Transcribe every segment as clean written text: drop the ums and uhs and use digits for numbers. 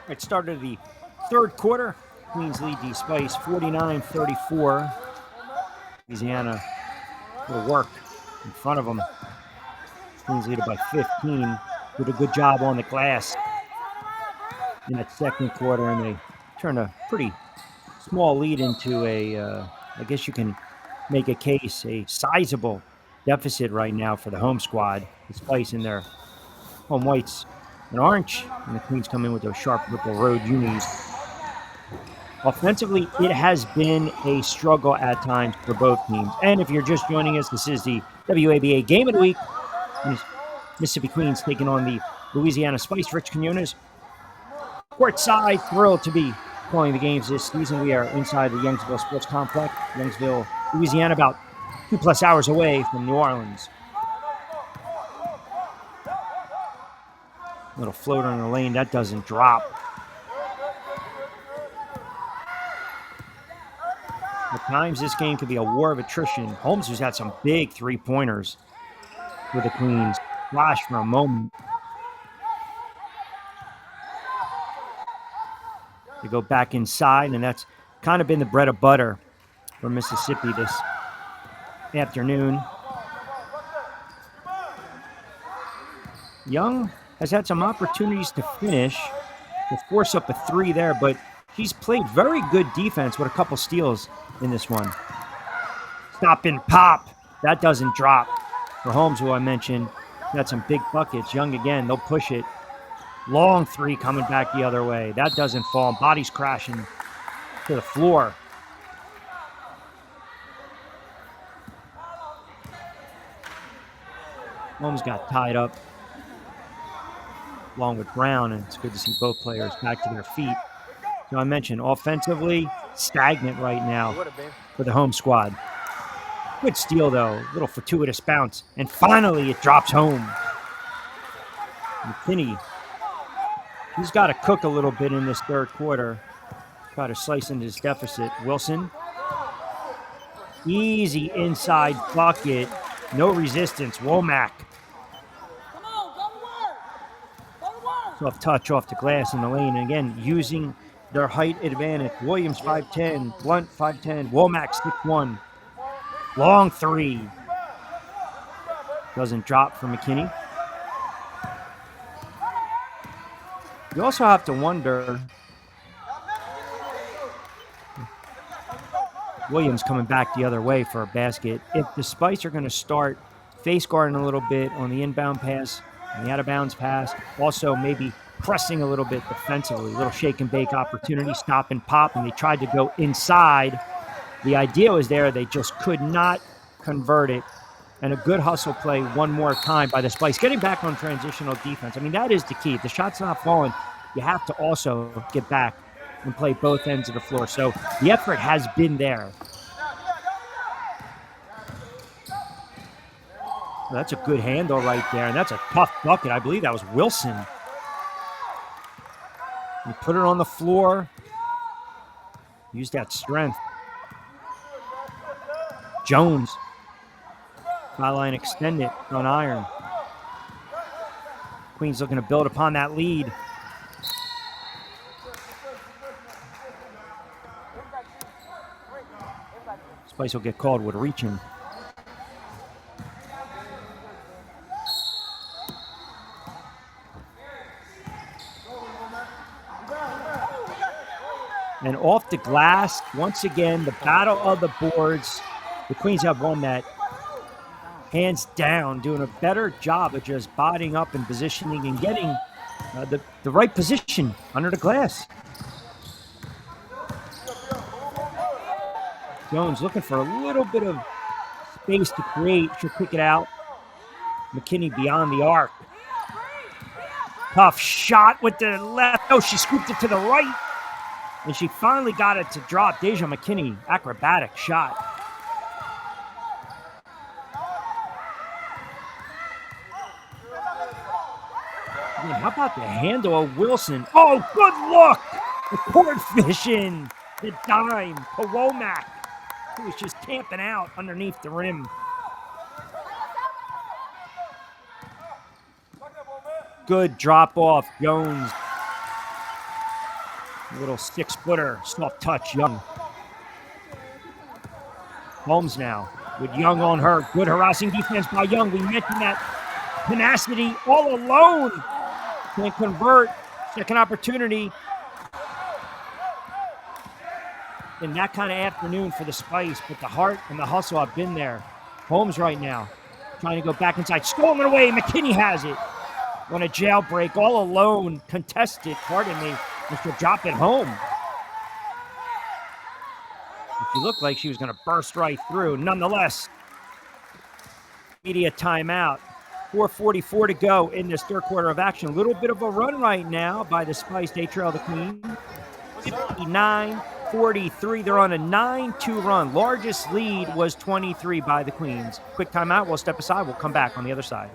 It started the third quarter. Queens lead the Spice 49-34. Louisiana will work in front of them. Queens lead it by 15. Did a good job on the glass in that second quarter, and they turned a pretty small lead into I guess you can make a case, a sizable deficit right now for the home squad. The Spice in their home whites and orange, and the Queens come in with those sharp purple road unis. Offensively, it has been a struggle at times for both teams. And if you're just joining us, this is the WABA Game of the Week. Mississippi Queens taking on the Louisiana Spice. Rich Quinones, courtside, thrilled to be calling the games this season. We are inside the Youngsville Sports Complex, Youngsville, Louisiana, about 2+ hours away from New Orleans. Little floater in the lane, that doesn't drop. At times, this game could be a war of attrition. Holmes has had some big three-pointers for the Queens. Flash for a moment. They go back inside, and that's kind of been the bread and butter for Mississippi this afternoon. Young has had some opportunities to finish, to force up a three there, but he's played very good defense with a couple steals in this one. Stop and pop. That doesn't drop. For Holmes, who I mentioned, got some big buckets. Young again, they'll push it. Long three coming back the other way. That doesn't fall. Bodies crashing to the floor. Holmes got tied up along with Brown, and it's good to see both players back to their feet. So I mentioned offensively, stagnant right now for the home squad. Good steal, though. A little fortuitous bounce. And finally, it drops home. McKinney, he's got to cook a little bit in this third quarter. Try to slice into his deficit. Wilson. Easy inside bucket. No resistance. Womack. Soft touch off the glass in the lane. And again, using their height advantage. Williams 5'10", Blunt 5'10", Womack 6'1". Long three. Doesn't drop for McKinney. You also have to wonder, Williams coming back the other way for a basket. If the Spice are going to start face guarding a little bit on the inbound pass, and the out-of-bounds pass, also maybe pressing a little bit defensively, a little shake and bake opportunity, stop and pop, and they tried to go inside. The idea was there, they just could not convert it. And a good hustle play one more time by the Spice, getting back on transitional defense. I mean, that is the key. If the shot's not falling, you have to also get back and play both ends of the floor. So the effort has been there. Well, that's a good handle right there, and that's a tough bucket. I believe that was Wilson. You put it on the floor. Use that strength. Jones. Byline extend it on iron. Queens looking to build upon that lead. Spice will get called with reaching. And off the glass, once again, the battle of the boards. The Queens have won that hands down, doing a better job of just bodying up and positioning and getting the right position under the glass. Jones looking for a little bit of space to create. She'll pick it out. McKinney beyond the arc. Tough shot with the left. Oh, she scooped it to the right. And she finally got it to drop. Deja McKinney, acrobatic shot. I mean, how about the handle of Wilson? Oh, good look! The court fishing. The dime to Womack, who was just camping out underneath the rim. Good drop off, Jones. Little 6-footer, soft touch, Young. Holmes now with Young on her. Good harassing defense by Young. We mentioned that tenacity all alone. Can't convert. Second opportunity. In that kind of afternoon for the Spice, but the heart and the hustle have been there. Holmes right now trying to go back inside. Stolen away. McKinney has it. On a jailbreak, all alone, contested, pardon me, Mr. Drop it home. She looked like she was going to burst right through. Nonetheless, media timeout. 4:44 to go in this third quarter of action. A little bit of a run right now by the Spice. They trail the Queen. 59-43. They're on a 9-2 run. Largest lead was 23 by the Queens. Quick timeout. We'll step aside. We'll come back on the other side.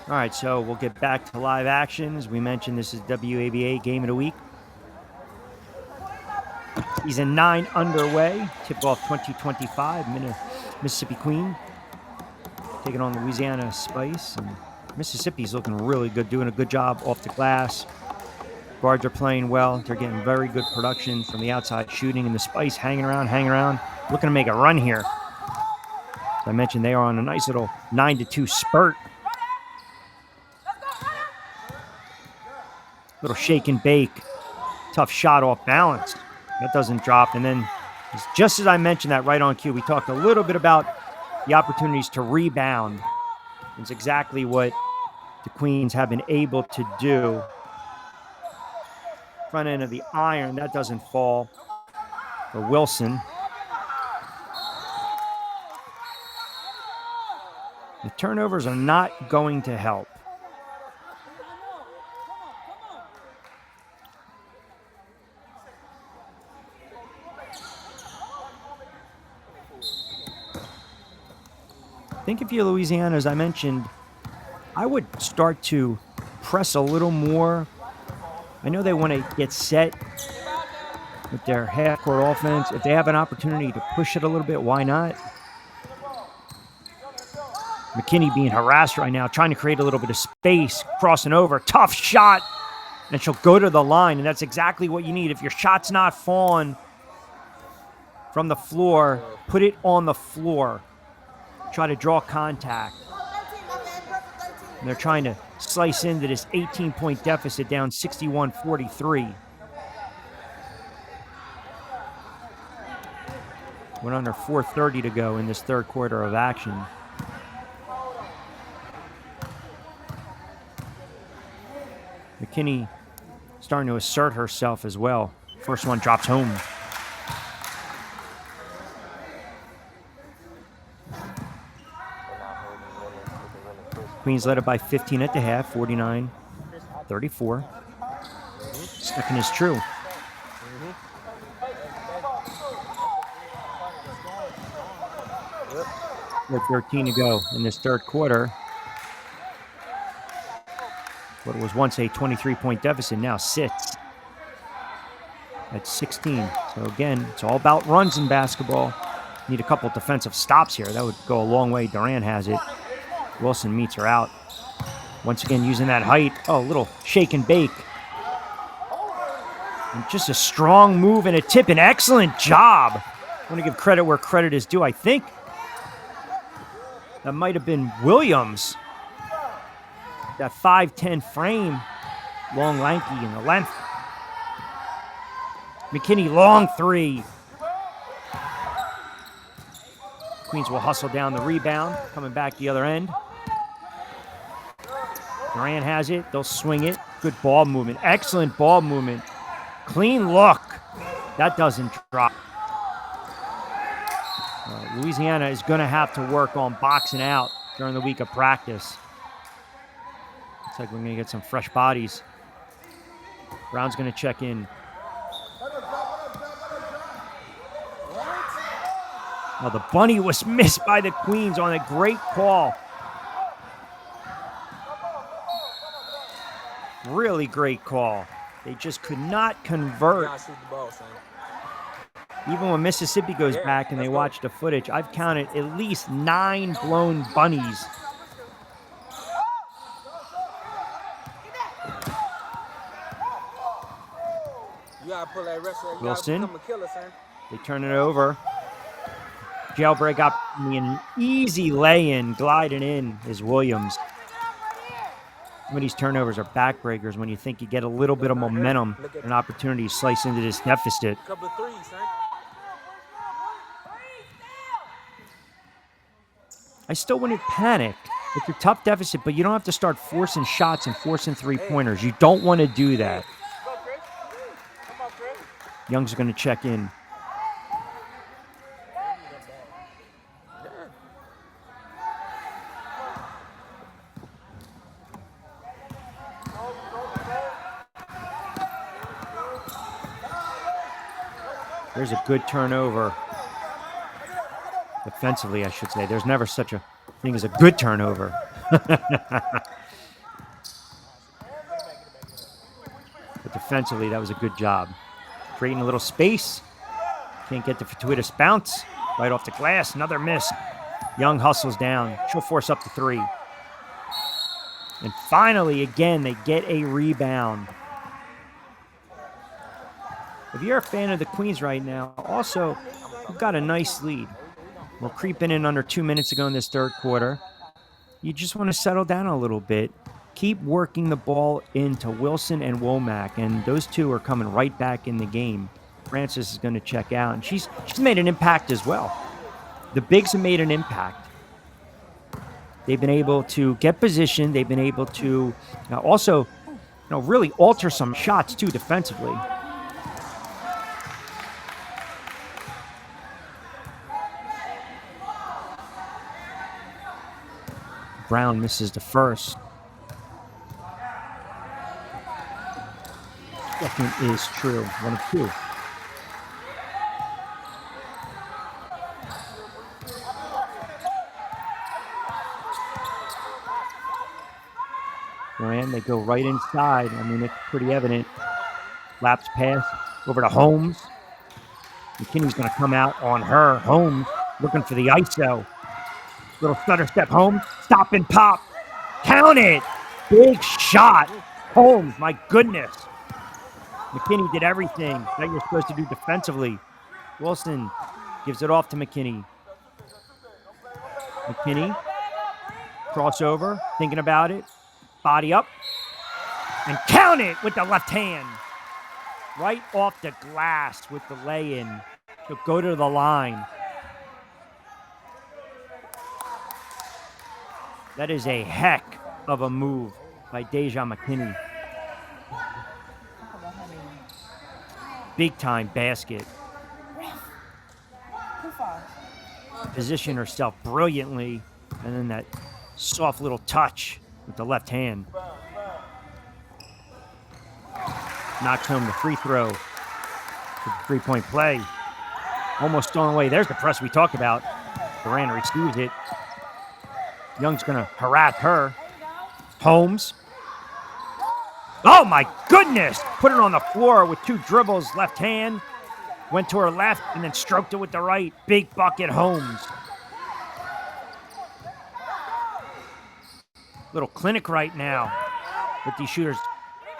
All right, so we'll get back to live action. As we mentioned, this is WABA Game of the Week. Season 9 underway. Tip-off 2025. Mississippi Queen taking on Louisiana Spice. And Mississippi's looking really good, doing a good job off the glass. Guards are playing well. They're getting very good production from the outside shooting. And the Spice hanging around, looking to make a run here. As I mentioned, they are on a nice little 9-2 spurt. Little shake and bake. Tough shot off balance. That doesn't drop. And then, just as I mentioned that right on cue, we talked a little bit about the opportunities to rebound. It's exactly what the Queens have been able to do. Front end of the iron. That doesn't fall for Wilson. The turnovers are not going to help. I think if you're Louisiana, as I mentioned, I would start to press a little more. I know they want to get set with their half-court offense. If they have an opportunity to push it a little bit, why not? McKinney being harassed right now, trying to create a little bit of space, crossing over. Tough shot, and she'll go to the line, and that's exactly what you need. If your shot's not falling from the floor, put it on the floor. Try to draw contact. And they're trying to slice into this 18-point deficit down 61-43. We're under 4:30 to go in this third quarter of action. McKinney starting to assert herself as well. First one drops home. Queens led it by 15 at the half, 49-34. Second is true. With 13 to go in this third quarter. What was once a 23-point deficit now sits. at 16. So again, it's all about runs in basketball. Need a couple defensive stops here. That would go a long way. Durant has it. Wilson meets her out. Once again, using that height. Oh, a little shake and bake. And just a strong move and a tip. An excellent job. I want to give credit where credit is due. I think that might have been Williams. That 5'10 frame. Long, lanky in the length. McKinney, long three. Queens will hustle down the rebound. Coming back the other end. Durant has it. They'll swing it. Good ball movement. Excellent ball movement. Clean look. That doesn't drop. Louisiana is going to have to work on boxing out during the week of practice. Looks like we're going to get some fresh bodies. Brown's going to check in. Oh, the bunny was missed by the Queens on a great call. Really great call. They just could not convert. Even when Mississippi goes back and they watch the footage, I've counted at least 9 blown bunnies. Wilson, they turn it over. Jailbreak up, an easy lay-in, gliding in is Williams. Some of these turnovers are backbreakers when you think you get a little bit of momentum, an opportunity to slice into this deficit. I still wouldn't panic. It's a tough deficit, but you don't have to start forcing shots and forcing three-pointers. You don't want to do that. Young's going to check in. There's a good turnover. Defensively, I should say. There's never such a thing as a good turnover. But defensively, that was a good job. Creating a little space. Can't get the fortuitous bounce. Right off the glass. Another miss. Young hustles down. She'll force up the three. And finally, again, they get a rebound. If you're a fan of the Queens right now, also, you've got a nice lead. We're creeping in under 2 minutes to go in this third quarter. You just want to settle down a little bit. Keep working the ball into Wilson and Womack, and those two are coming right back in the game. Francis is going to check out, and she's made an impact as well. The bigs have made an impact. They've been able to get position. They've been able to also really alter some shots, too, defensively. Brown misses the first. Second is true. 1 of 2. And they go right inside. I mean, it's pretty evident. Laps pass over to Holmes. McKinney's going to come out on her. Holmes looking for the ISO. Little stutter step home. Stop and pop. Count it. Big shot. Holmes, my goodness. McKinney did everything that you're supposed to do defensively. Wilson gives it off to McKinney. McKinney. Crossover. Thinking about it. Body up. And count it with the left hand. Right off the glass with the lay-in. She'll go to the line. That is a heck of a move by Deja McKinney. Big time basket. Position herself brilliantly. And then that soft little touch with the left hand. Knocks home the free throw. The 3-point play. Almost stolen away. There's the press we talked about. Durant receives it. Young's going to harass her. Holmes. Oh my goodness! Put it on the floor with 2 dribbles, left hand. Went to her left and then stroked it with the right. Big bucket, Holmes. Little clinic right now with these shooters.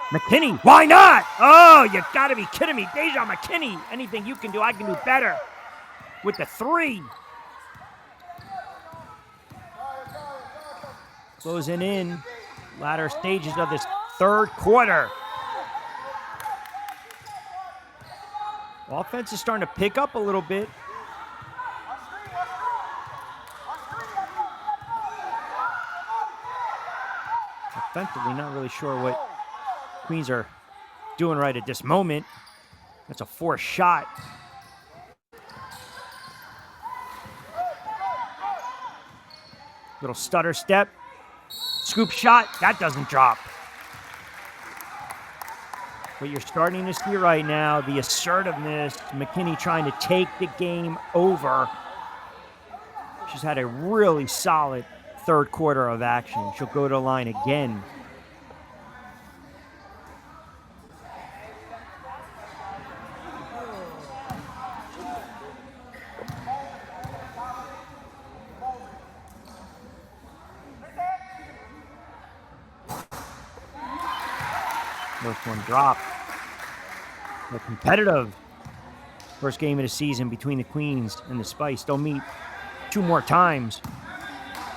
McKinney, why not? Oh, you gotta be kidding me. Deja McKinney, anything you can do, I can do better. With the 3. Closing in. Latter stages of this third quarter. Offense is starting to pick up a little bit. Offensively, not really sure what Queens are doing right at this moment. That's a forced shot. Little stutter step. Scoop shot. That doesn't drop. What you're starting to see right now, the assertiveness, McKinney trying to take the game over. She's had a really solid third quarter of action. She'll go to the line again. First one dropped. They're competitive. First game of the season between the Queens and the Spice. They'll meet 2 more times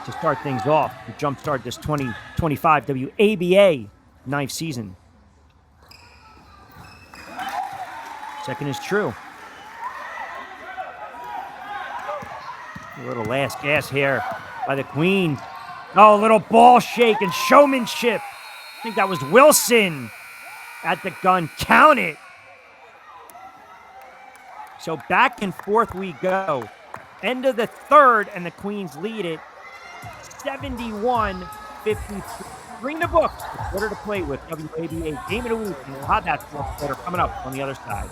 to start things off, to jumpstart this 2025 WABA 9th season. Second is true. A little last gas here by the Queens. Oh, a little ball shake and showmanship. I think that was Wilson at the gun. Count it. So back and forth we go. End of the third, and the Queens lead it 71-53. Bring the books. Quarter to play with WABA Game of the Week. And we'll have that fourth quarter coming up on the other side.